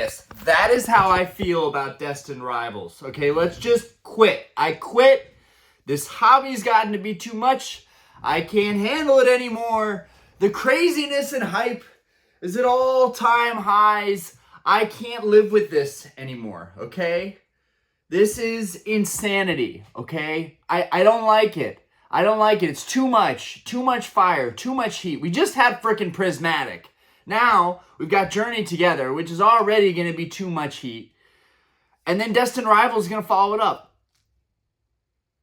Yes, that is how I feel about Destined Rivals. Okay, let's just quit. I quit. This hobby's gotten to be too much. I can't handle it anymore. The craziness and hype is at all-time highs. I can't live with this anymore, okay? This is insanity, okay? I don't like it. I don't like it. It's too much. Too much fire. Too much heat. We just had frickin' Prismatic. Now, we've got Journey Together, which is already going to be too much heat. And then Destined Rivals is going to follow it up.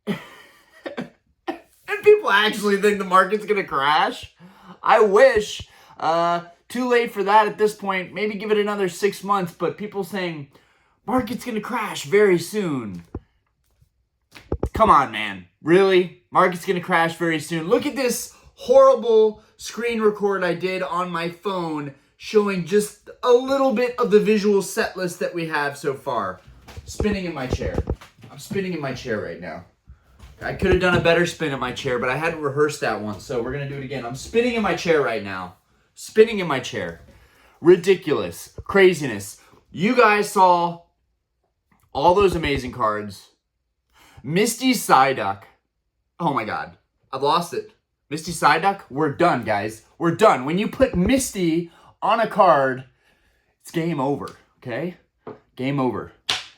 And people actually think the market's going to crash. I wish. Too late for that at this point. Maybe give it another 6 months. But people saying, market's going to crash very soon. Come on, man. Really? Market's going to crash very soon. Look at this horrible screen record I did on my phone showing just a little bit of the visual set list that we have so far. Spinning in my chair. I'm spinning in my chair right now. I could have done a better spin in my chair, but I hadn't rehearsed that one, so we're going to do it again. I'm spinning in my chair right now. Spinning in my chair. Ridiculous. Craziness. You guys saw all those amazing cards. Misty Cyndaquil. Oh my god. I've lost it. Misty Cyndaquil, we're done, guys. We're done. When you put Misty on a card, it's game over, okay? Game over.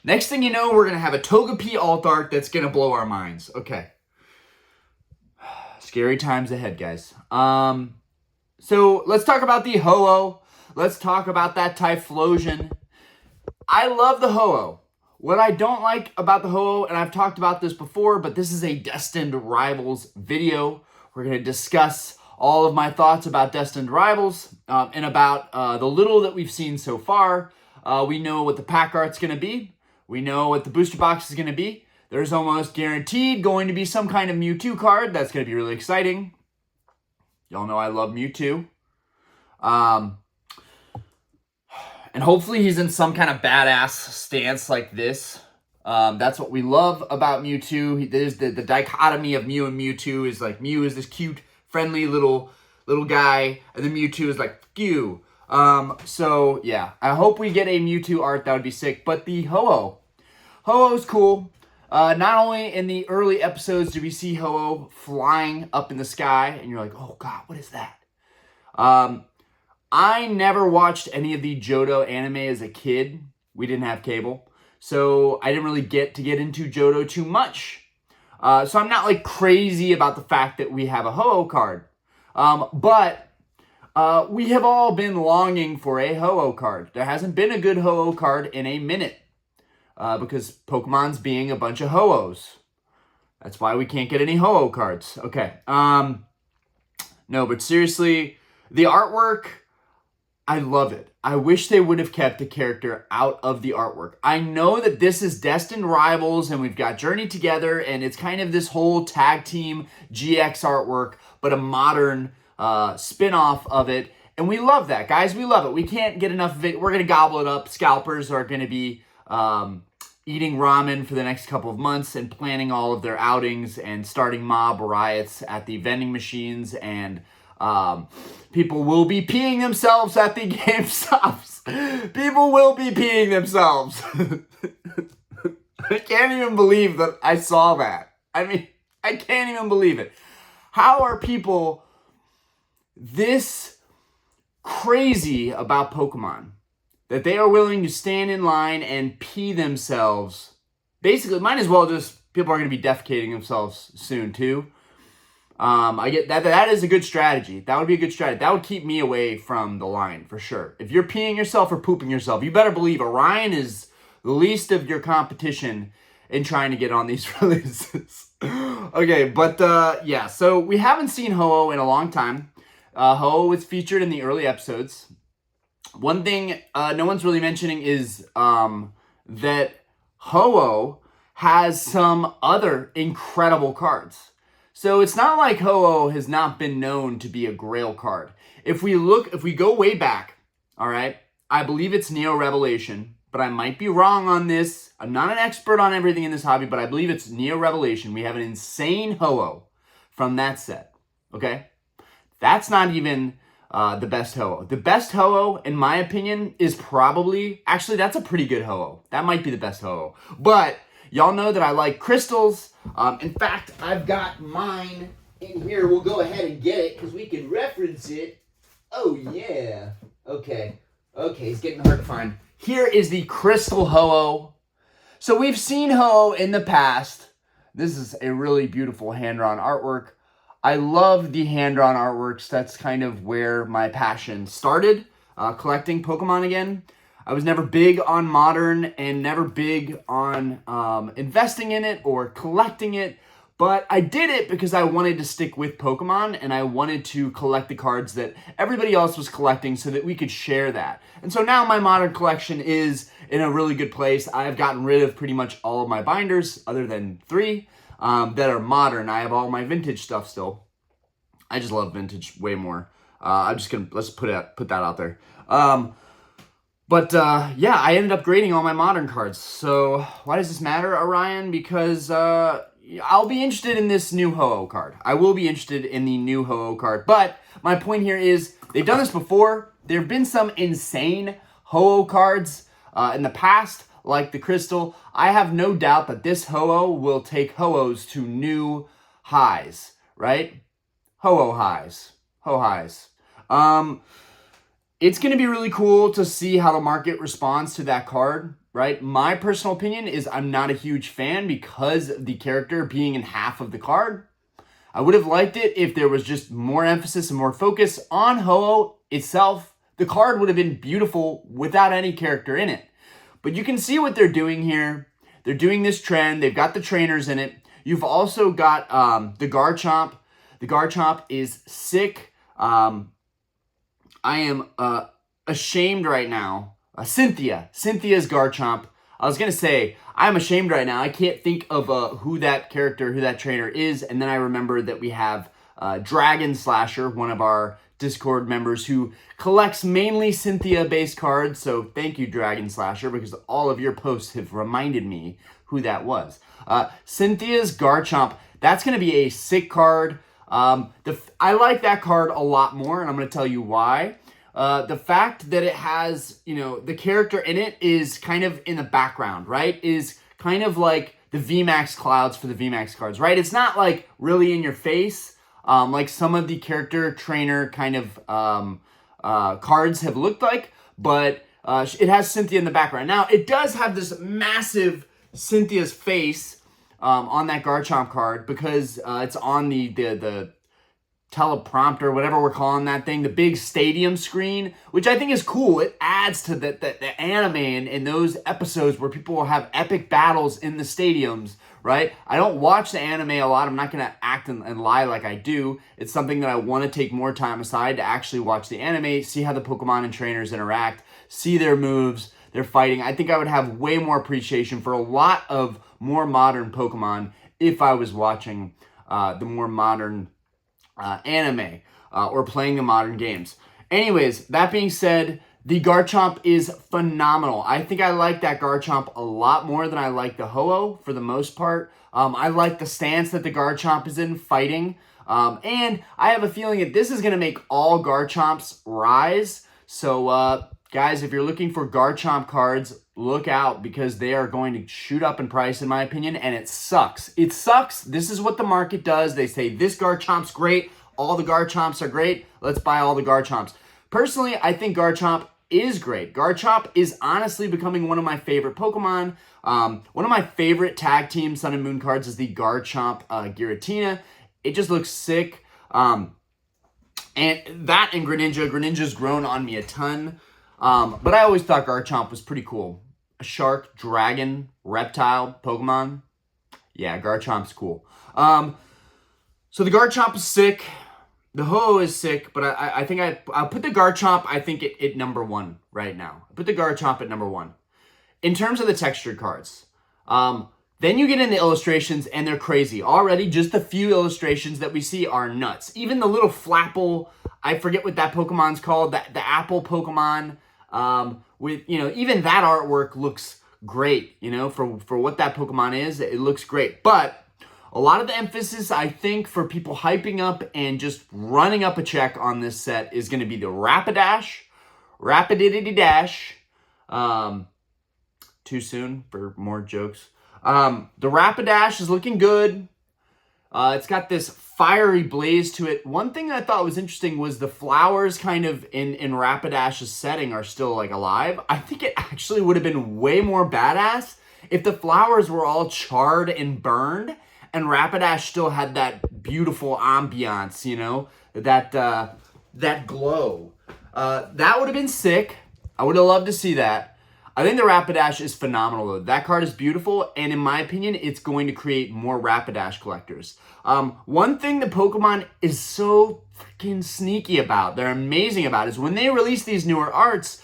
Next thing you know, we're going to have a Togepi alt art that's going to blow our minds. Okay. Scary times ahead, guys. So let's talk about the Ho-Oh. Let's talk about that Typhlosion. I love the Ho-Oh. What I don't like about the Ho-Oh, and I've talked about this before, but this is a Destined Rivals video. We're going to discuss all of my thoughts about Destined Rivals and about the little that we've seen so far. We know what the pack art's going to be. We know what the booster box is going to be. There's almost guaranteed going to be some kind of Mewtwo card. That's going to be really exciting. Y'all know I love Mewtwo. And hopefully he's in some kind of badass stance like this. That's what we love about Mewtwo. There's the dichotomy of Mew and Mewtwo is like Mew is this cute, friendly little guy, and then Mewtwo is like, fuck you. So yeah, I hope we get a Mewtwo art. That would be sick. But the Ho-Oh. Ho-Oh's cool. Not only in the early episodes do we see Ho-Oh flying up in the sky, and you're like, oh god, what is that? I never watched any of the Johto anime as a kid. We didn't have cable. So I didn't really get into Johto too much. So I'm not like crazy about the fact that we have a Ho-Oh card. But we have all been longing for a Ho-Oh card. There hasn't been a good Ho-Oh card in a minute. Because Pokemon's being a bunch of Ho-Ohs. That's why we can't get any Ho-Oh cards. Okay. No, but seriously, the artwork, I love it. I wish they would have kept the character out of the artwork. I know that this is Destined Rivals and we've got Journey Together and it's kind of this whole tag team GX artwork, but a modern spin-off of it. And we love that, guys. We love it. We can't get enough of it. We're going to gobble it up. Scalpers are going to be eating ramen for the next couple of months and planning all of their outings and starting mob riots at the vending machines, and people will be peeing themselves at the GameStops. People will be peeing themselves. I can't even believe that I saw that. I mean, I can't even believe it. How are people this crazy about Pokemon that they are willing to stand in line and pee themselves? Basically, might as well just, people are going to be defecating themselves soon too. I get that. That is a good strategy. That would be a good strategy. That would keep me away from the line for sure. If you're peeing yourself or pooping yourself, you better believe Orion is the least of your competition in trying to get on these releases. Okay, but yeah, so we haven't seen Ho-Oh in a long time. Ho-Oh was featured in the early episodes. One thing no one's really mentioning is that Ho-Oh has some other incredible cards. So it's not like Ho-Oh has not been known to be a grail card. If we go way back, all right, I believe it's Neo Revelation, but I might be wrong on this. I'm not an expert on everything in this hobby, but I believe it's Neo Revelation. We have an insane Ho-Oh from that set, okay? That's not even the best Ho-Oh. The best Ho-Oh, in my opinion, is probably... Actually, that's a pretty good Ho-Oh. That might be the best Ho-Oh. But y'all know that I like crystals. In fact, I've got mine in here. We'll go ahead and get it because we can reference it. Oh, yeah. Okay. Okay, it's getting hard to find. Here is the Crystal Ho-Oh. So we've seen Ho-Oh in the past. This is a really beautiful hand-drawn artwork. I love the hand-drawn artworks. That's kind of where my passion started, collecting Pokemon again. I was never big on Modern and never big on investing in it or collecting it. But I did it because I wanted to stick with Pokemon and I wanted to collect the cards that everybody else was collecting so that we could share that. And so now my Modern collection is in a really good place. I've gotten rid of pretty much all of my binders other than 3 that are Modern. I have all my Vintage stuff still. I just love Vintage way more. I'm just going to, let's put that out there. Yeah, I ended up grading all my Modern cards. So why does this matter, Orion? Because I'll be interested in this new Ho-Oh card. I will be interested in the new Ho-Oh card. But my point here is they've done this before. There have been some insane Ho-Oh cards in the past, like the Crystal. I have no doubt that this Ho-Oh will take Ho-Ohs to new highs, right? Ho-Oh highs. Ho-highs. It's going to be really cool to see how the market responds to that card, right? My personal opinion is I'm not a huge fan because of the character being in half of the card. I would have liked it if there was just more emphasis and more focus on Ho-Oh itself. The card would have been beautiful without any character in it. But you can see what they're doing here. They're doing this trend. They've got the trainers in it. You've also got the Garchomp. The Garchomp is sick. I am ashamed right now. Cynthia's Garchomp. I was going to say, I'm ashamed right now. I can't think of who that character, who that trainer is. And then I remember that we have Dragon Slasher, one of our Discord members who collects mainly Cynthia-based cards. So thank you, Dragon Slasher, because all of your posts have reminded me who that was. Cynthia's Garchomp. That's going to be a sick card. I like that card a lot more, and I'm going to tell you why. The fact that it has, the character in it is kind of in the background, right? Is kind of like the VMAX clouds for the VMAX cards, right? It's not like really in your face, like some of the character trainer kind of cards have looked like, but it has Cynthia in the background. Now, it does have this massive Cynthia's face on that Garchomp card because it's on the teleprompter, whatever we're calling that thing, the big stadium screen, which I think is cool. It adds to the anime and those episodes where people will have epic battles in the stadiums, right? I don't watch the anime a lot. I'm not going to act and lie like I do. It's something that I want to take more time aside to actually watch the anime, see how the Pokemon and trainers interact, see their moves, their fighting. I think I would have way more appreciation for a lot of more modern Pokemon if I was watching the more modern anime or playing the modern games. Anyways, that being said, the Garchomp is phenomenal. I think I like that Garchomp a lot more than I like the Ho-Oh for the most part. I like the stance that the Garchomp is in fighting. And I have a feeling that this is going to make all Garchomps rise. So, guys, if you're looking for Garchomp cards, look out because they are going to shoot up in price, in my opinion, and it sucks. It sucks. This is what the market does. They say, this Garchomp's great. All the Garchomps are great. Let's buy all the Garchomps. Personally, I think Garchomp is great. Garchomp is honestly becoming one of my favorite Pokemon. One of my favorite tag team Sun and Moon cards is the Garchomp Giratina. It just looks sick. And that and Greninja. Greninja's grown on me a ton. But I always thought Garchomp was pretty cool. A shark, dragon, reptile Pokemon. Yeah, Garchomp's cool. So the Garchomp is sick. The Ho-Oh is sick, but I think I'll put the Garchomp, I think, at number 1 right now. I put the Garchomp at number 1. In terms of the textured cards, then you get into illustrations, and they're crazy. Already, just the few illustrations that we see are nuts. Even the little Flapple, I forget what that Pokemon's called, the Apple Pokemon, with, even that artwork looks great, for what that Pokemon is. It looks great. But A lot of the emphasis, I think, for people hyping up and just running up a check on this set is going to be the Rapidash, Rapidity Dash. Too soon for more jokes. The Rapidash is looking good. It's got this fiery blaze to it. One thing I thought was interesting was the flowers kind of in Rapidash's setting are still like alive. I think it actually would have been way more badass if the flowers were all charred and burned and Rapidash still had that beautiful ambiance, you know, that glow. That would have been sick. I would have loved to see that. I think the Rapidash is phenomenal, though. That card is beautiful, and in my opinion, it's going to create more Rapidash collectors. One thing that Pokemon is so freaking sneaky about, they're amazing about, is when they release these newer arts,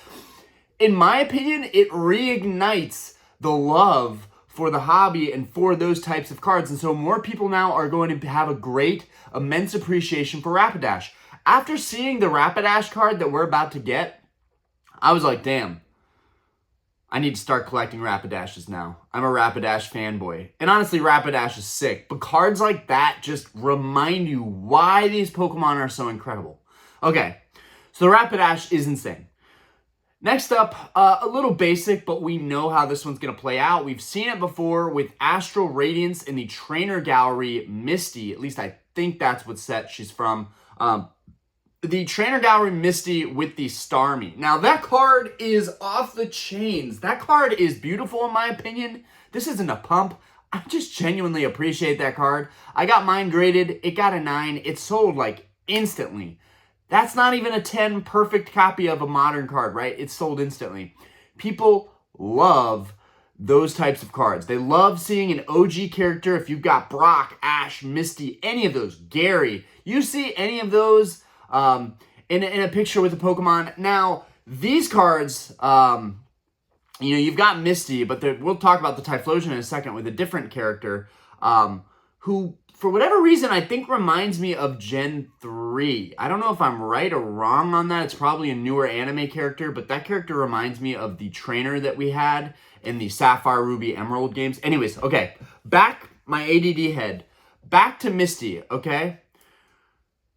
in my opinion, it reignites the love for the hobby and for those types of cards. And so more people now are going to have a great, immense appreciation for Rapidash. After seeing the Rapidash card that we're about to get, I was like, damn. I need to start collecting Rapidashes now. I'm a Rapidash fanboy. And honestly, Rapidash is sick. But cards like that just remind you why these Pokemon are so incredible. Okay, so the Rapidash is insane. Next up, a little basic, but we know how this one's going to play out. We've seen it before with Astral Radiance in the Trainer Gallery Misty. At least I think that's what set she's from. The Trainer Gallery Misty with the Starmie. Now, that card is off the chains. That card is beautiful in my opinion. This isn't a pump. I just genuinely appreciate that card. I got mine graded. It got a 9. It sold like instantly. That's not even a 10 perfect copy of a modern card, right? It sold instantly. People love those types of cards. They love seeing an OG character. If you've got Brock, Ash, Misty, any of those, Gary, you see any of those in a picture with a Pokemon. Now, these cards, you've got Misty, but we'll talk about the Typhlosion in a second with a different character, who, for whatever reason, I think reminds me of Gen 3. I don't know if I'm right or wrong on that. It's probably a newer anime character, but that character reminds me of the trainer that we had in the Sapphire, Ruby, Emerald games. Anyways, okay, my ADD head. Back to Misty, okay?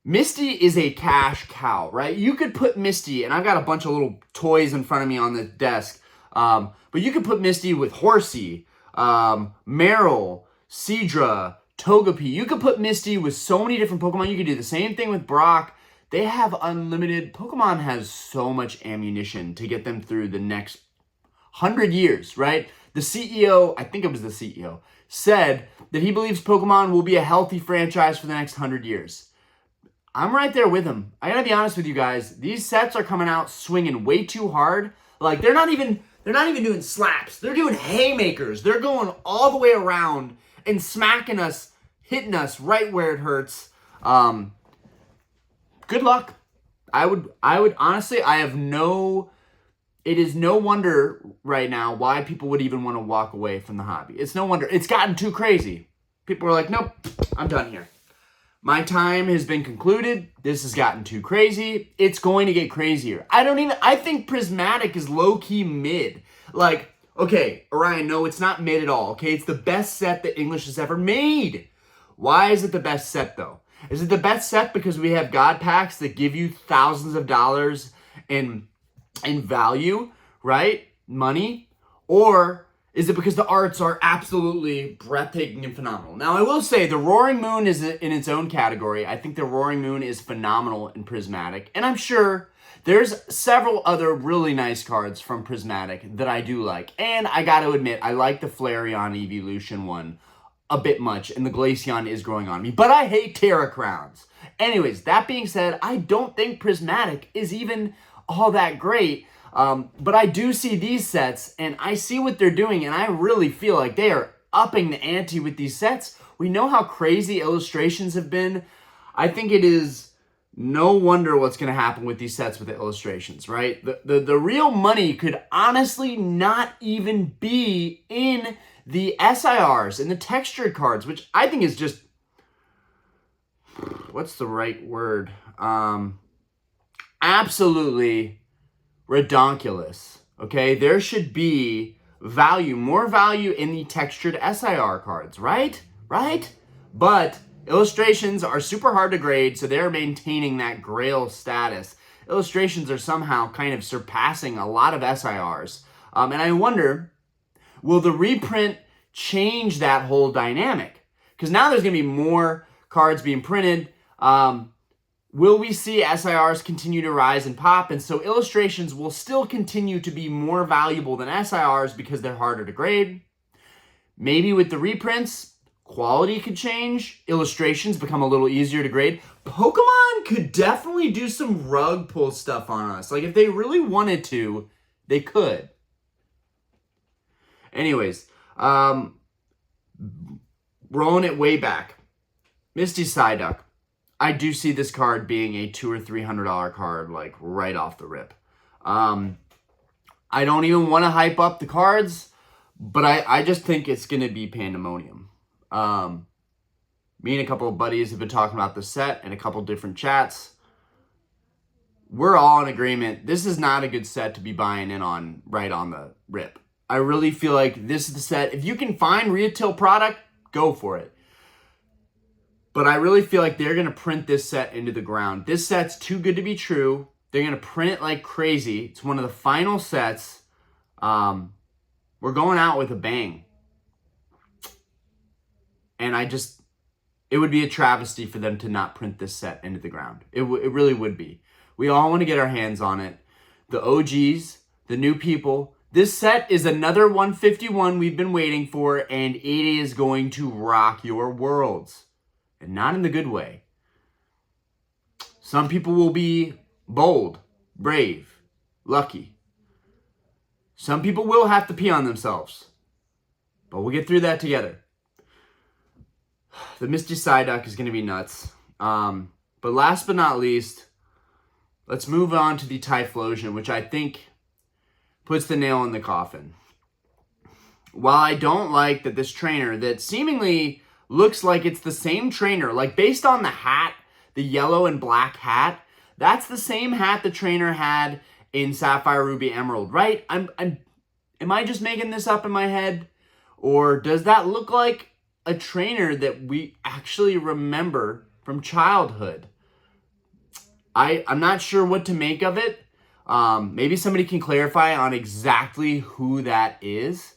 Misty is a cash cow, right? You could put Misty, and I've got a bunch of little toys in front of me on the desk, but you could put Misty with Horsey, Meryl, Seadra, Togepi. You could put Misty with so many different Pokemon. You could do the same thing with Brock. They have unlimited. Pokemon has so much ammunition to get them through the next 100 years, right? The CEO, I think it was the CEO, said that he believes Pokemon will be a healthy franchise for the next 100 years. I'm right there with him. I gotta be honest with you guys. These sets are coming out swinging way too hard. Like, they're not even doing slaps. They're doing haymakers. They're going all the way around and smacking us, hitting us right where it hurts. Good luck. I would honestly, it is no wonder right now why people would even want to walk away from the hobby. It's no wonder. It's gotten too crazy. People are like, nope, I'm done here. My time has been concluded. This has gotten too crazy. It's going to get crazier. I think Prismatic is low-key mid. Like, okay, Orion, no, it's not mid at all, okay? It's the best set that English has ever made. Why is it the best set, though? Is it the best set because we have God packs that give you thousands of dollars in value, right? Money? Or is it because the arts are absolutely breathtaking and phenomenal? Now, I will say the Roaring Moon is in its own category. I think the Roaring Moon is phenomenal in Prismatic. And I'm sure there's several other really nice cards from Prismatic that I do like. And I got to admit, I like the Flareon Evolution one a bit much. And the Glaceon is growing on me. But I hate Terra Crowns. Anyways, that being said, I don't think Prismatic is even all that great. But I do see these sets, and I see what they're doing, and I really feel like they are upping the ante with these sets. We know how crazy illustrations have been. I think it is no wonder what's going to happen with these sets with the illustrations, right? The real money could honestly not even be in the SIRs and the textured cards, which I think is just, what's the right word? Absolutely redonkulous, okay? There should be value, more value in the textured SIR cards, right? Right? But illustrations are super hard to grade, so they're maintaining that grail status. Illustrations are somehow kind of surpassing a lot of SIRs. And I wonder, will the reprint change that whole dynamic? Because now there's going to be more cards being printed. Will we see SIRs continue to rise and pop? And so illustrations will still continue to be more valuable than SIRs because they're harder to grade. Maybe with the reprints, quality could change. Illustrations become a little easier to grade. Pokemon could definitely do some rug pull stuff on us. Like if they really wanted to, they could. Anyways, rolling it way back. Misty Psyduck. I do see this card being a $200 or $300 card, like right off the rip. I don't even want to hype up the cards, but I just think it's going to be pandemonium. Me and a couple of buddies have been talking about the set in a couple different chats. We're all in agreement. This is not a good set to be buying in on right on the rip. I really feel like this is the set. If you can find retail product, go for it. But I really feel like they're going to print this set into the ground. This set's too good to be true. They're going to print it like crazy. It's one of the final sets. We're going out with a bang. And it would be a travesty for them to not print this set into the ground. It really would be. We all want to get our hands on it. The OGs, the new people. This set is another 151 we've been waiting for, and it is going to rock your worlds. And not in the good way. Some people will be bold, brave, lucky. Some people will have to pee on themselves. But we'll get through that together. The Misty Psyduck is going to be nuts. But last but not least, let's move on to the Typhlosion, which I think puts the nail in the coffin. While I don't like that this trainer that seemingly looks like it's the same trainer, like based on the hat, the yellow and black hat, that's the same hat the trainer had in Sapphire, Ruby, Emerald, right? Am I just making this up in my head? Or does that look like a trainer that we actually remember from childhood? I'm not sure what to make of it. Maybe somebody can clarify on exactly who that is.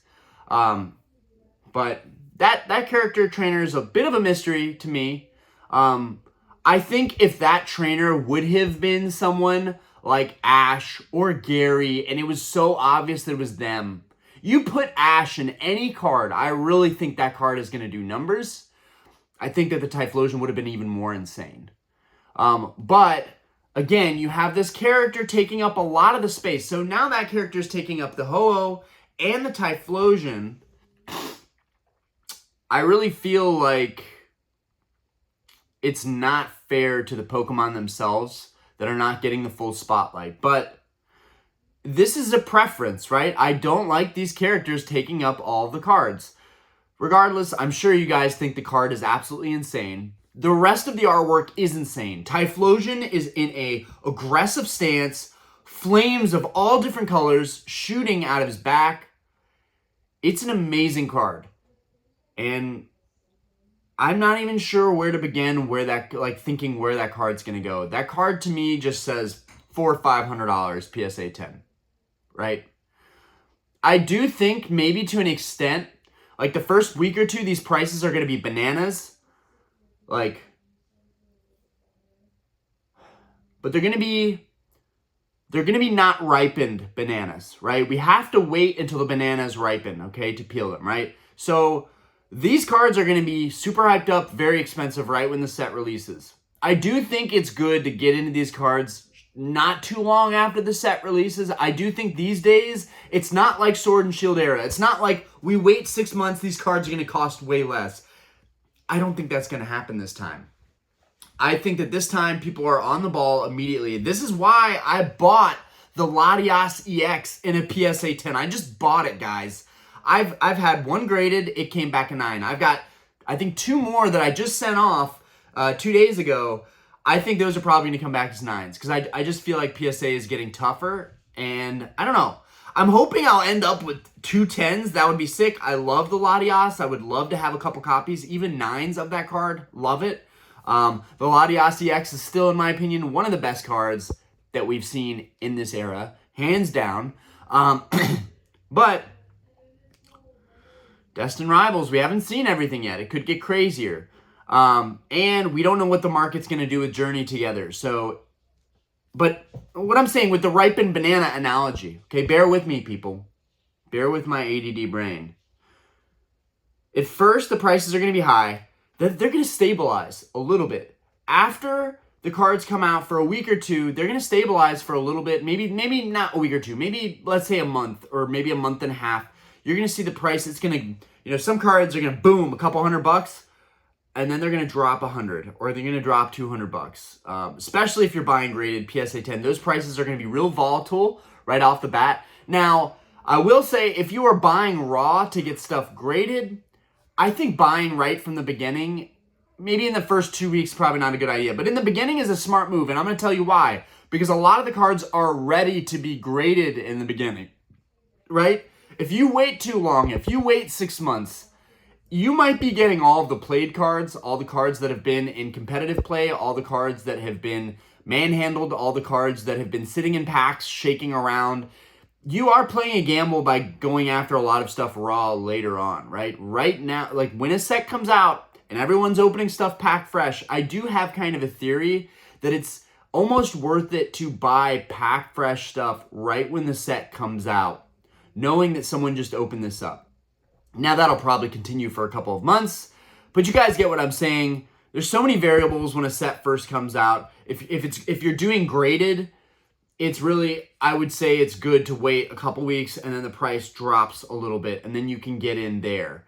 But that character trainer is a bit of a mystery to me. I think if that trainer would have been someone like Ash or Gary, and it was so obvious that it was them, you put Ash in any card, I really think that card is going to do numbers. I think that the Typhlosion would have been even more insane. But again, you have this character taking up a lot of the space. So now that character is taking up the Ho-Oh and the Typhlosion. I really feel like it's not fair to the Pokemon themselves that are not getting the full spotlight. But this is a preference, right? I don't like these characters taking up all the cards. Regardless, I'm sure you guys think the card is absolutely insane. The rest of the artwork is insane. Typhlosion is in a aggressive stance, flames of all different colors shooting out of his back. It's an amazing card. And I'm not even sure where to begin, thinking where that card's going to go. That card to me just says $400 or $500 PSA 10, right? I do think maybe to an extent, like the first week or two, these prices are going to be bananas. But they're going to be not ripened bananas, right? We have to wait until the bananas ripen, okay, to peel them, right? So these cards are going to be super hyped up, very expensive right when the set releases. I do think it's good to get into these cards not too long after the set releases. I do think these days, it's not like Sword and Shield era. It's not like we wait 6 months, these cards are going to cost way less. I don't think that's going to happen this time. I think that this time people are on the ball immediately. This is why I bought the Latias EX in a PSA 10. I just bought it, guys. I've had one graded. It came back a 9. I've got, I think, 2 more that I just sent off 2 days ago. I think those are probably going to come back as 9s because I just feel like PSA is getting tougher. And I don't know. I'm hoping I'll end up with 2 10s. That would be sick. I love the Latias. I would love to have a couple copies, even 9s of that card. Love it. The Latias EX is still, in my opinion, one of the best cards that we've seen in this era, hands down. But Destined Rivals, we haven't seen everything yet. It could get crazier. And we don't know what the market's going to do with Journey together. So, but what I'm saying with the ripened banana analogy, okay, bear with me, people. Bear with my ADD brain. At first, the prices are going to be high. They're going to stabilize a little bit. After the cards come out for a week or two, they're going to stabilize for a little bit. Maybe not a week or two. Maybe, let's say a month or maybe a month and a half. You're going to see the price. It's going to, some cards are going to boom, a couple $100, and then they're going to drop 100, or they're going to drop $200. Especially if you're buying graded PSA 10. Those prices are going to be real volatile right off the bat. Now, I will say, if you are buying raw to get stuff graded, I think buying right from the beginning, maybe in the first 2 weeks, probably not a good idea. But in the beginning is a smart move, and I'm going to tell you why. Because a lot of the cards are ready to be graded in the beginning, right? If you wait too long, if you wait 6 months, you might be getting all of the played cards, all the cards that have been in competitive play, all the cards that have been manhandled, all the cards that have been sitting in packs, shaking around. You are playing a gamble by going after a lot of stuff raw later on, right? Right now, like when a set comes out and everyone's opening stuff packed fresh, I do have kind of a theory that it's almost worth it to buy packed fresh stuff right when the set comes out, knowing that someone just opened this up. Now, that'll probably continue for a couple of months, but you guys get what I'm saying. There's so many variables when a set first comes out. If you're doing graded, it's really, I would say it's good to wait a couple weeks and then the price drops a little bit and then you can get in there.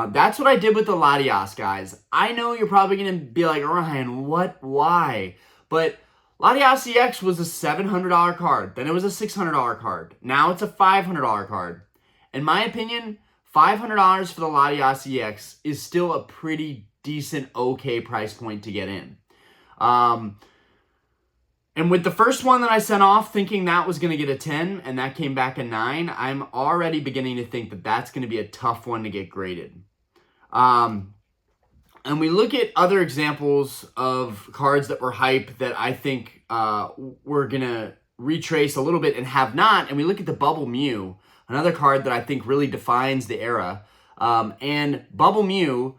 That's what I did with the Latias, guys. I know you're probably going to be like, Ryan, what? Why? But Latias EX was a $700 card. Then it was a $600 card. Now it's a $500 card. In my opinion, $500 for the Latias EX is still a pretty decent, okay price point to get in. And with the first one that I sent off, thinking that was going to get a 10, and that came back a 9, I'm already beginning to think that that's going to be a tough one to get graded. And we look at other examples of cards that were hype that I think we're going to retrace a little bit and have not, and we look at the Bubble Mew, another card that I think really defines the era. And Bubble Mew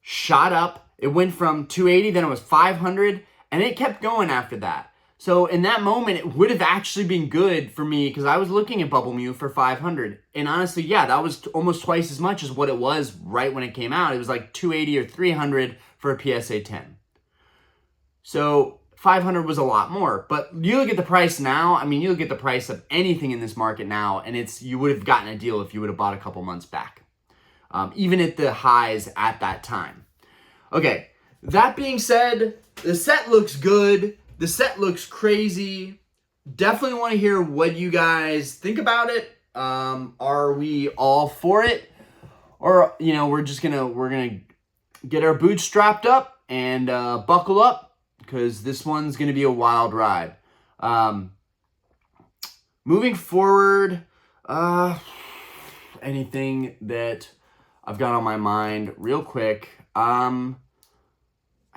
shot up. It went from 280, then it was 500, and it kept going after that. So in that moment, it would have actually been good for me because I was looking at Bubble Mew for 500. And honestly, yeah, that was almost twice as much as what it was right when it came out. It was like 280 or 300 for a PSA 10. So 500 was a lot more. But you look at the price now, I mean, you look at the price of anything in this market now, and you would have gotten a deal if you would have bought a couple months back. Even at the highs at that time. Okay, that being said, the set looks good. The set looks crazy. Definitely want to hear what you guys think about it. Are we all for it? Or, we're gonna get our boots strapped up and buckle up because this one's gonna be a wild ride. Moving forward, anything that I've got on my mind real quick.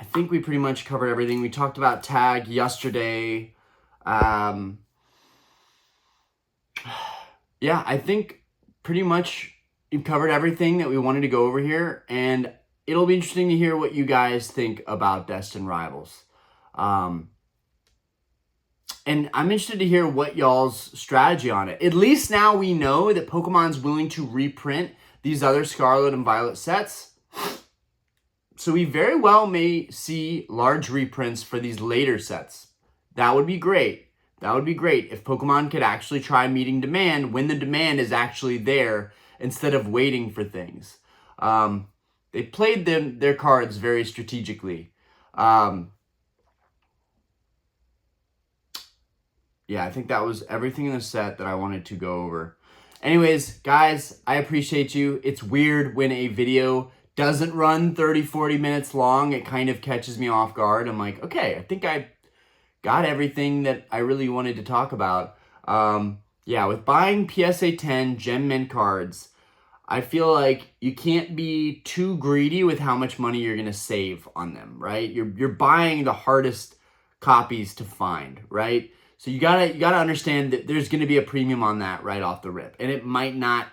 I think we pretty much covered everything. We talked about tag yesterday. Yeah, I think pretty much we've covered everything that we wanted to go over here. And it'll be interesting to hear what you guys think about Destined Rivals. And I'm interested to hear what y'all's strategy on it. At least now we know that Pokemon's willing to reprint these other Scarlet and Violet sets. So we very well may see large reprints for these later sets. That would be great. That would be great if Pokemon could actually try meeting demand when the demand is actually there instead of waiting for things. They played their cards very strategically. Yeah, I think that was everything in the set that I wanted to go over. Anyways, guys, I appreciate you. It's weird when a video doesn't run 30, 40 minutes long. It kind of catches me off guard. I'm like, okay, I think I got everything that I really wanted to talk about. yeah, with buying PSA 10 Gem Mint cards, I feel like you can't be too greedy with how much money you're gonna save on them, right? You're buying the hardest copies to find, right? So you gotta understand that there's gonna be a premium on that right off the rip, and it might not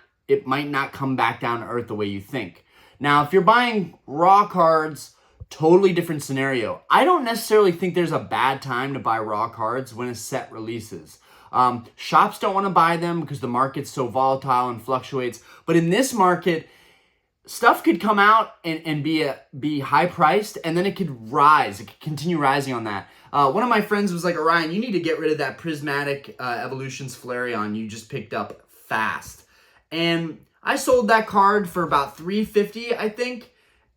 come back down to earth the way you think. Now, if you're buying raw cards, totally different scenario. I don't necessarily think there's a bad time to buy raw cards when a set releases. Shops don't want to buy them because the market's so volatile and fluctuates. But in this market, stuff could come out and be high priced, and then it could rise. It could continue rising on that. One of my friends was like, Orion, you need to get rid of that Prismatic Evolutions Flareon you just picked up fast. And I sold that card for about $350, I think.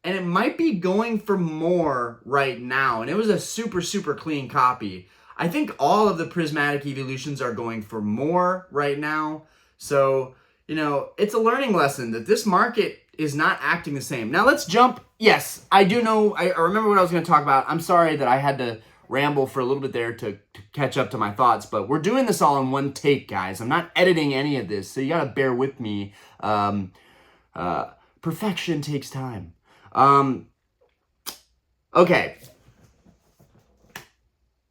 And it might be going for more right now. And it was a super, super clean copy. I think all of the Prismatic Evolutions are going for more right now. So, you know, it's a learning lesson that this market is not acting the same. Now let's jump. Yes, I do know. I remember what I was going to talk about. I'm sorry that I had to ramble for a little bit there to catch up to my thoughts. But we're doing this all in one take, guys. I'm not editing any of this. So you got to bear with me. Perfection takes time. Okay.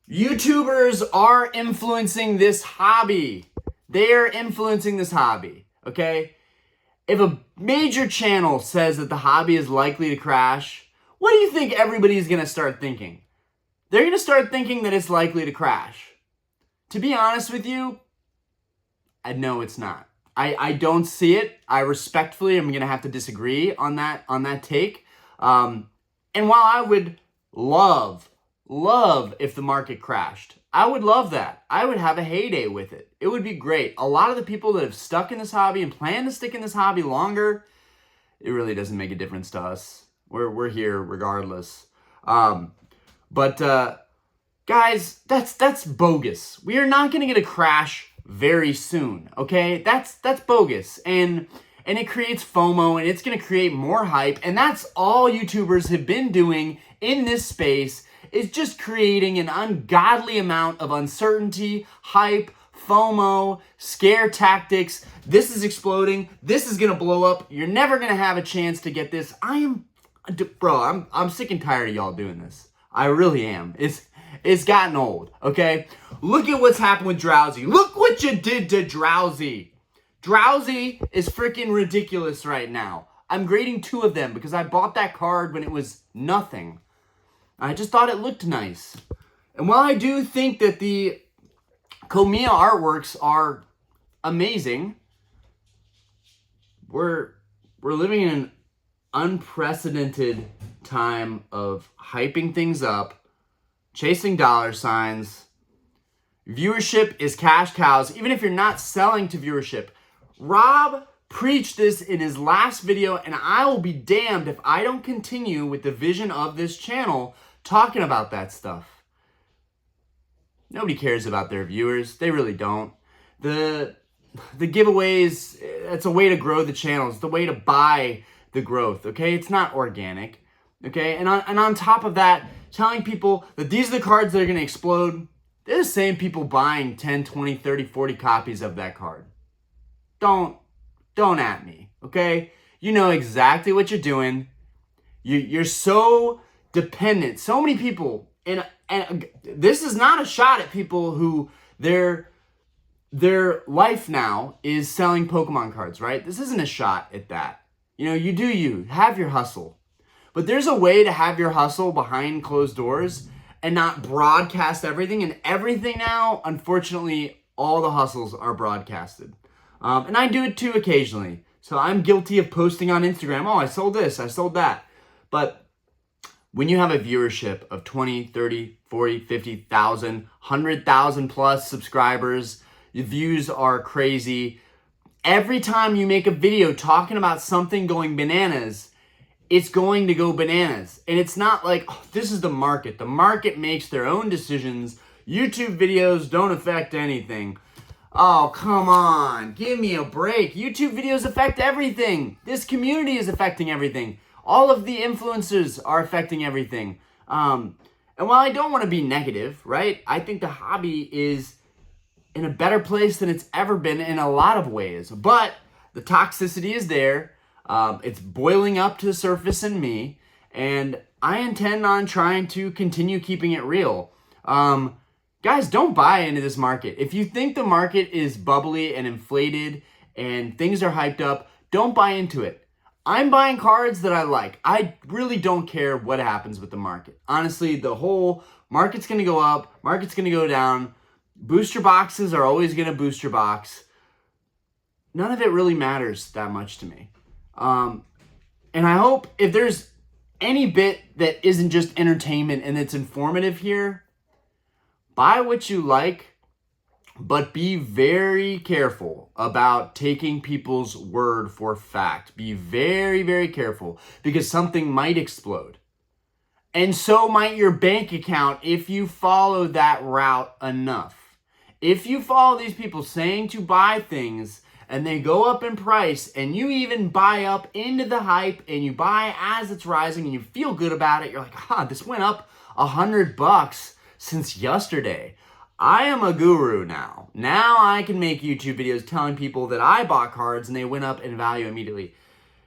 YouTubers are influencing this hobby. They're influencing this hobby, okay? If a major channel says that the hobby is likely to crash, what do you think everybody's going to start thinking? They're going to start thinking that it's likely to crash. To be honest with you, I know it's not. I don't see it. I respectfully am going to have to disagree on that take. And while I would love if the market crashed, I would love that. I would have a heyday with it. It would be great. A lot of the people that have stuck in this hobby and plan to stick in this hobby longer, it really doesn't make a difference to us. We're here regardless. But guys, that's bogus. We are not going to get a crash very soon, okay? That's bogus. And it creates FOMO, and it's going to create more hype. And that's all YouTubers have been doing in this space, is just creating an ungodly amount of uncertainty, hype, FOMO, scare tactics. This is exploding. This is going to blow up. You're never going to have a chance to get this. I'm sick and tired of y'all doing this. I really am. It's gotten old, okay? Look at what's happened with Drowsy. Look what you did to Drowsy. Drowsy is freaking ridiculous right now. I'm grading 2 of them because I bought that card when it was nothing. I just thought it looked nice. And while I do think that the Komiya artworks are amazing, we're living in an unprecedented time of hyping things up, chasing dollar signs. Viewership is cash cows, even if you're not selling to viewership. Rob preached this in his last video, and I will be damned if I don't continue with the vision of this channel talking about that stuff. Nobody cares about their viewers. They really don't. The giveaways, it's a way to grow the channel. It's the way to buy the growth, okay? It's not organic, okay? And on top of that, telling people that these are the cards that are going to explode, they're the same people buying 10, 20, 30, 40 copies of that card. Don't at me, okay? You know exactly what you're doing. You're so dependent. So many people, and this is not a shot at people who their life now is selling Pokemon cards, right? This isn't a shot at that. You know, you have your hustle. But there's a way to have your hustle behind closed doors and not broadcast everything. And everything now, unfortunately, all the hustles are broadcasted. And I do it too occasionally. So I'm guilty of posting on Instagram, oh, I sold this, I sold that. But when you have a viewership of 20, 30, 40, 50,000, 100,000 plus subscribers, your views are crazy. Every time you make a video talking about something going bananas, it's going to go bananas. And it's not like, oh, this is the market. The market makes their own decisions. YouTube videos don't affect anything. Oh, come on. Give me a break. YouTube videos affect everything. This community is affecting everything. All of the influencers are affecting everything. And while I don't want to be negative, right? I think the hobby is in a better place than it's ever been in a lot of ways. But the toxicity is there. It's boiling up to the surface in me, and I intend on trying to continue keeping it real. Guys, don't buy into this market. If you think the market is bubbly and inflated and things are hyped up, don't buy into it. I'm buying cards that I like. I really don't care what happens with the market. Honestly, the whole market's going to go up, market's going to go down. Booster boxes are always going to boost your box. None of it really matters that much to me. And I hope if there's any bit that isn't just entertainment and it's informative here, buy what you like, but be very careful about taking people's word for fact. Be very, very careful, because something might explode. And so might your bank account if you follow that route enough. If you follow these people saying to buy things and they go up in price and you even buy up into the hype and you buy as it's rising and you feel good about it, you're like, this went up $100 since yesterday. I am a guru now. Now I can make YouTube videos telling people that I bought cards and they went up in value immediately.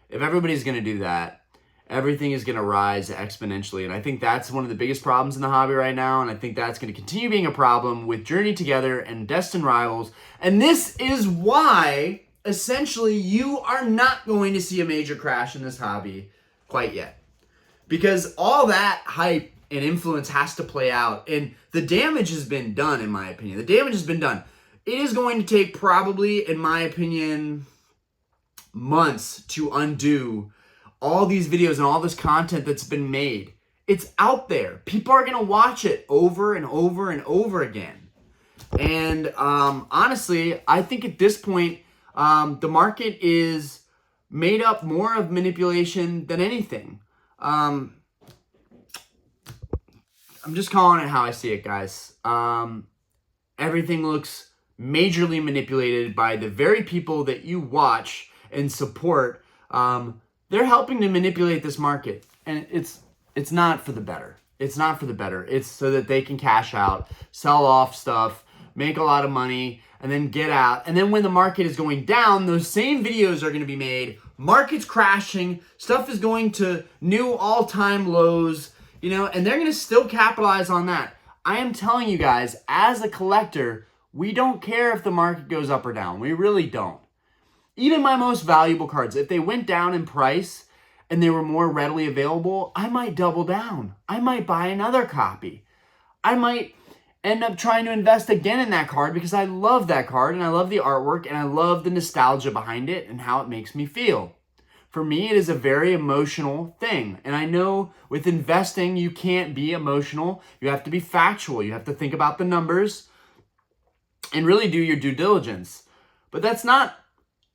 If everybody's going to do that, everything is going to rise exponentially. And I think that's one of the biggest problems in the hobby right now. And I think that's going to continue being a problem with Journey Together and Destined Rivals. And this is why, essentially, you are not going to see a major crash in this hobby quite yet. Because all that hype and influence has to play out. And the damage has been done, in my opinion. The damage has been done. It is going to take probably, in my opinion, months to undo all these videos and all this content that's been made. It's out there. People are going to watch it over and over and over again. And honestly, I think at this point, the market is made up more of manipulation than anything. I'm just calling it how I see it, guys. Everything looks majorly manipulated by the very people that you watch and support. They're helping to manipulate this market, and it's not for the better. It's not for the better. It's so that they can cash out, sell off stuff, make a lot of money, and then get out. And then when the market is going down, those same videos are going to be made. Market's crashing. Stuff is going to new all-time lows. And they're going to still capitalize on that. I am telling you guys, as a collector, we don't care if the market goes up or down. We really don't. Even my most valuable cards, if they went down in price and they were more readily available, I might double down. I might buy another copy. I might end up trying to invest again in that card because I love that card and I love the artwork and I love the nostalgia behind it and how it makes me feel. For me, it is a very emotional thing. And I know with investing, you can't be emotional. You have to be factual. You have to think about the numbers and really do your due diligence. But that's not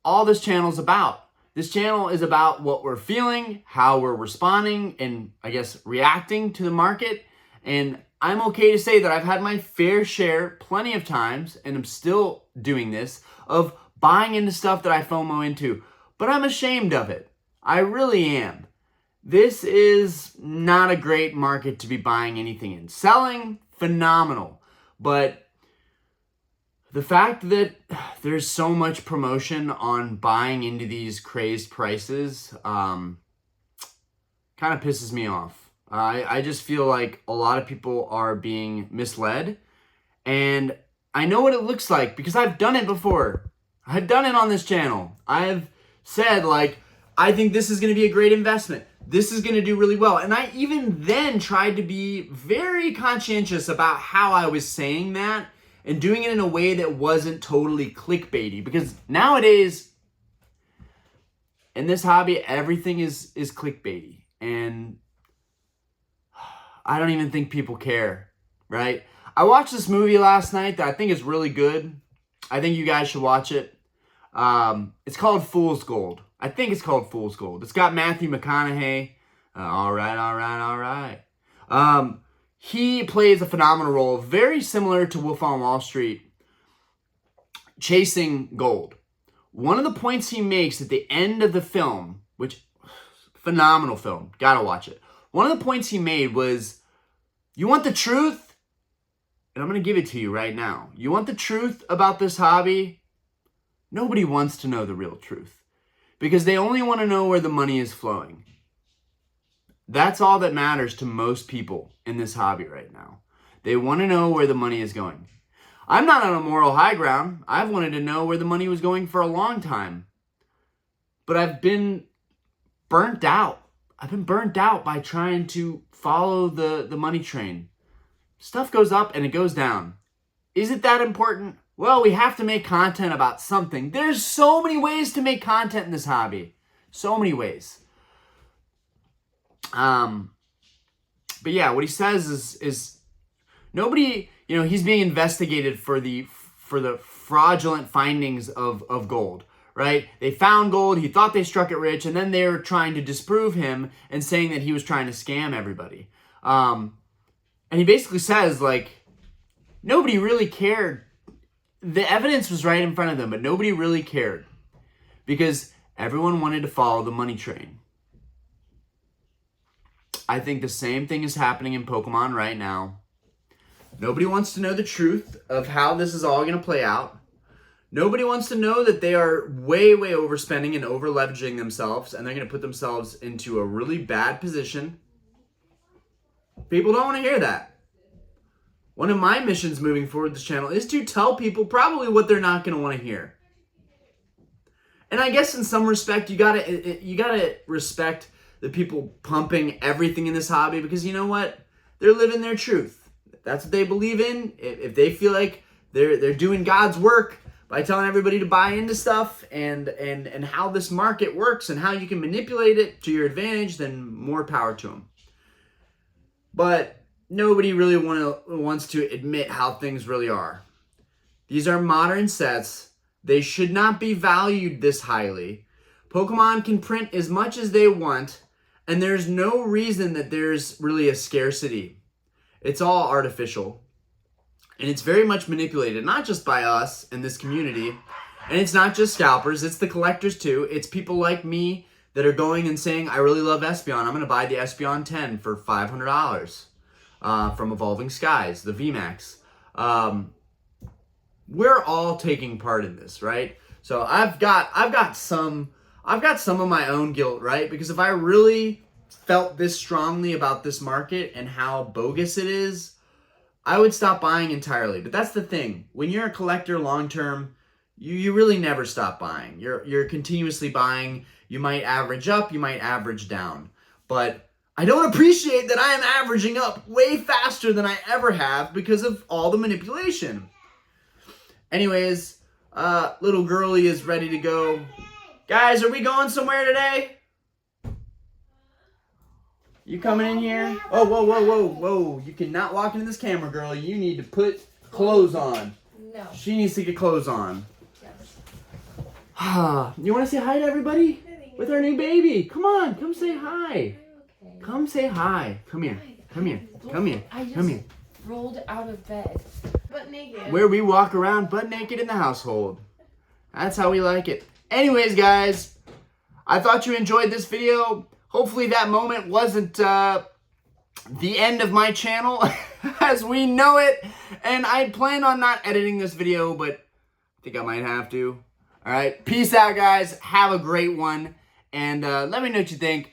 all this channel is about. This channel is about what we're feeling, how we're responding, and I guess reacting to the market. And I'm okay to say that I've had my fair share plenty of times, and I'm still doing this, of buying into stuff that I FOMO into. But I'm ashamed of it. I really am. This is not a great market to be buying anything in. Selling, phenomenal. But the fact that there's so much promotion on buying into these crazed prices kind of pisses me off. I just feel like a lot of people are being misled. And I know what it looks like because I've done it before. I've done it on this channel. I've said, I think this is going to be a great investment. This is going to do really well. And I even then tried to be very conscientious about how I was saying that and doing it in a way that wasn't totally clickbaity. Because nowadays, in this hobby, everything is clickbaity. And I don't even think people care, right? I watched this movie last night that I think is really good. I think you guys should watch it. It's called Fool's Gold. I think it's called Fool's Gold. It's got Matthew McConaughey. All right. He plays a phenomenal role, very similar to Wolf on Wall Street, chasing gold. One of the points he makes at the end of the film, which, phenomenal film, gotta watch it. One of the points he made was, you want the truth? And I'm going to give it to you right now. You want the truth about this hobby? Nobody wants to know the real truth because they only want to know where the money is flowing. That's all that matters to most people in this hobby right now. They want to know where the money is going. I'm not on a moral high ground. I've wanted to know where the money was going for a long time. But I've been burnt out. I've been burnt out by trying to follow the money train. Stuff goes up and it goes down. Is it that important? Well, we have to make content about something. There's so many ways to make content in this hobby. So many ways. But yeah, what he says is nobody, he's being investigated for the fraudulent findings of gold, right? They found gold, he thought they struck it rich, and then they were trying to disprove him and saying that he was trying to scam everybody. And he basically says, nobody really cared. The evidence was right in front of them, but nobody really cared because everyone wanted to follow the money train. I think the same thing is happening in Pokemon right now. Nobody wants to know the truth of how this is all going to play out. Nobody wants to know that they are way, way overspending and over-leveraging themselves, and they're going to put themselves into a really bad position. People don't want to hear that. One of my missions moving forward this channel is to tell people probably what they're not going to want to hear. And I guess in some respect, you gotta respect the people pumping everything in this hobby because you know what? They're living their truth. That's what they believe in. If they feel like they're doing God's work by telling everybody to buy into stuff and how this market works and how you can manipulate it to your advantage, then more power to them. But nobody really wants to admit how things really are. These are modern sets. They should not be valued this highly. Pokemon can print as much as they want, and there's no reason that there's really a scarcity. It's all artificial. And it's very much manipulated, not just by us in this community. And it's not just scalpers, it's the collectors too. It's people like me that are going and saying, I really love Espeon. I'm going to buy the Espeon 10 for $500 from Evolving Skies, the VMAX. We're all taking part in this, right? So I've got some of my own guilt, right? Because if I really felt this strongly about this market and how bogus it is, I would stop buying entirely. But that's the thing. When you're a collector long term, you really never stop buying. You're continuously buying. You might average up, you might average down. But I don't appreciate that I am averaging up way faster than I ever have because of all the manipulation. Anyways, little girlie is ready to go. Guys, are we going somewhere today? You coming in here? Oh, whoa. You cannot walk into this camera, girl. You need to put clothes on. No. She needs to get clothes on. Yes. You want to say hi to everybody? With our new baby. Come on, come say hi. Okay. Come say hi. Come here. Come here. Come here. Come here. Rolled out of bed. Butt naked. Where we walk around butt naked in the household. That's how we like it. Anyways, guys, I thought you enjoyed this video. Hopefully that moment wasn't the end of my channel as we know it. And I plan on not editing this video, but I think I might have to. All right, peace out, guys. Have a great one. And let me know what you think.